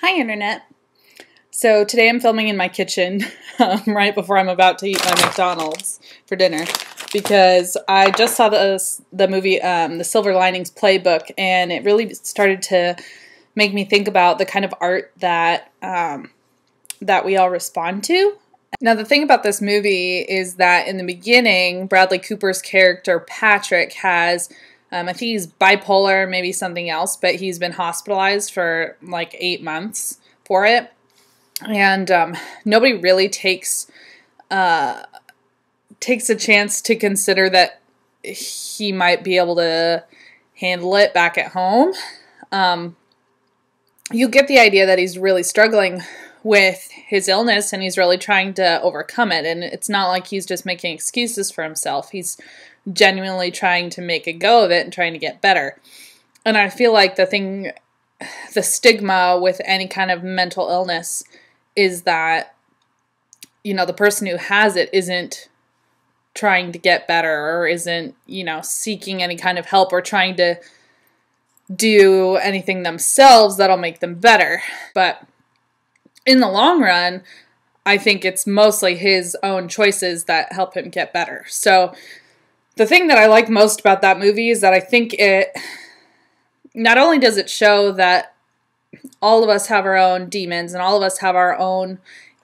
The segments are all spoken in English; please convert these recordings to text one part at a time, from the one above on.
Hi, Internet. So today I'm filming in my kitchen right before I'm about to eat my McDonald's for dinner because I just saw the movie The Silver Linings Playbook, and it really started to make me think about the kind of art that that we all respond to. Now, the thing about this movie is that in the beginning, Bradley Cooper's character Patrick has I think he's bipolar, maybe something else, but he's been hospitalized for like 8 months for it. And nobody really takes a chance to consider that he might be able to handle it back at home. You get the idea that he's really struggling with his illness and he's really trying to overcome it. And it's not like he's just making excuses for himself. He's genuinely trying to make a go of it and trying to get better. And I feel like the stigma with any kind of mental illness is that, you know, the person who has it isn't trying to get better or isn't, you know, seeking any kind of help or trying to do anything themselves that'll make them better. But in the long run, I think it's mostly his own choices that help him get better. So the thing that I like most about that movie is that I think it not only does it show that all of us have our own demons and all of us have our own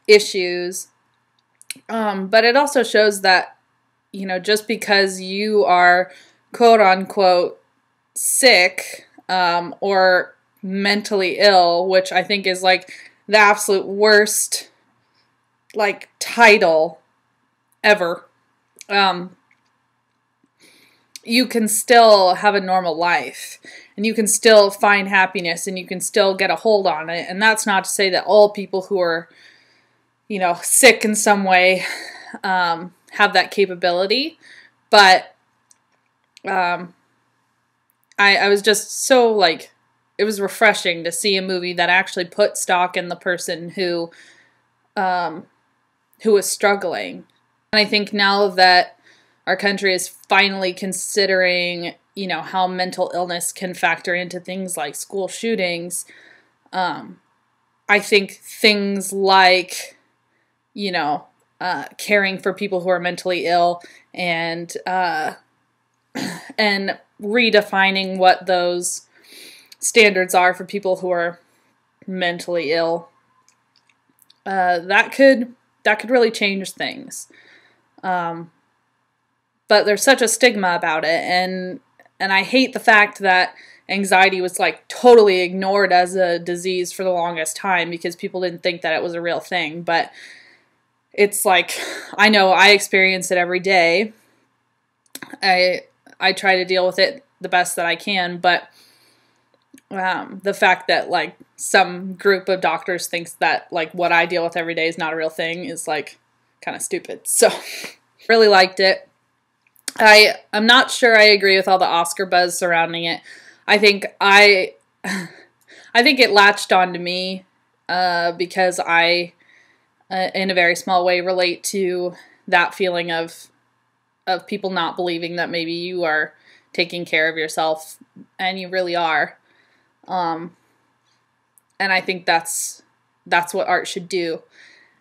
issues, but it also shows that, you know, just because you are quote unquote sick or mentally ill, which I think is like the absolute worst like title ever, you can still have a normal life and you can still find happiness and you can still get a hold on it. And that's not to say that all people who are, you know, sick in some way have that capability. But I was just so like, it was refreshing to see a movie that actually put stock in the person who was struggling. And I think now that our country is finally considering, you know, how mental illness can factor into things like school shootings. I think things like, you know, caring for people who are mentally ill and redefining what those standards are for people who are mentally ill, that could really change things. But there's such a stigma about it, and I hate the fact that anxiety was like totally ignored as a disease for the longest time because people didn't think that it was a real thing. But it's like, I know I experience it every day. I try to deal with it the best that I can, but the fact that like some group of doctors thinks that like what I deal with every day is not a real thing is like kind of stupid. So really liked it. I'm not sure I agree with all the Oscar buzz surrounding it. I think it latched onto me because I, in a very small way, relate to that feeling of people not believing that maybe you are taking care of yourself, and you really are. And I think that's what art should do.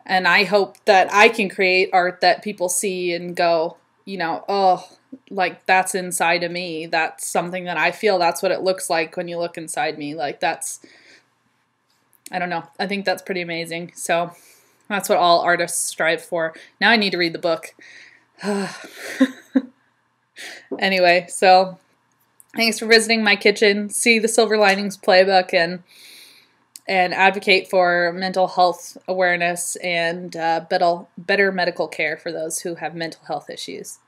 And I hope that I can create art that people see and go, you know, oh, like that's inside of me. That's something that I feel. That's what it looks like when you look inside me. Like that's, I don't know. I think that's pretty amazing. So that's what all artists strive for. Now I need to read the book. Anyway, so thanks for visiting my kitchen. See the Silver Linings Playbook and advocate for mental health awareness and better medical care for those who have mental health issues.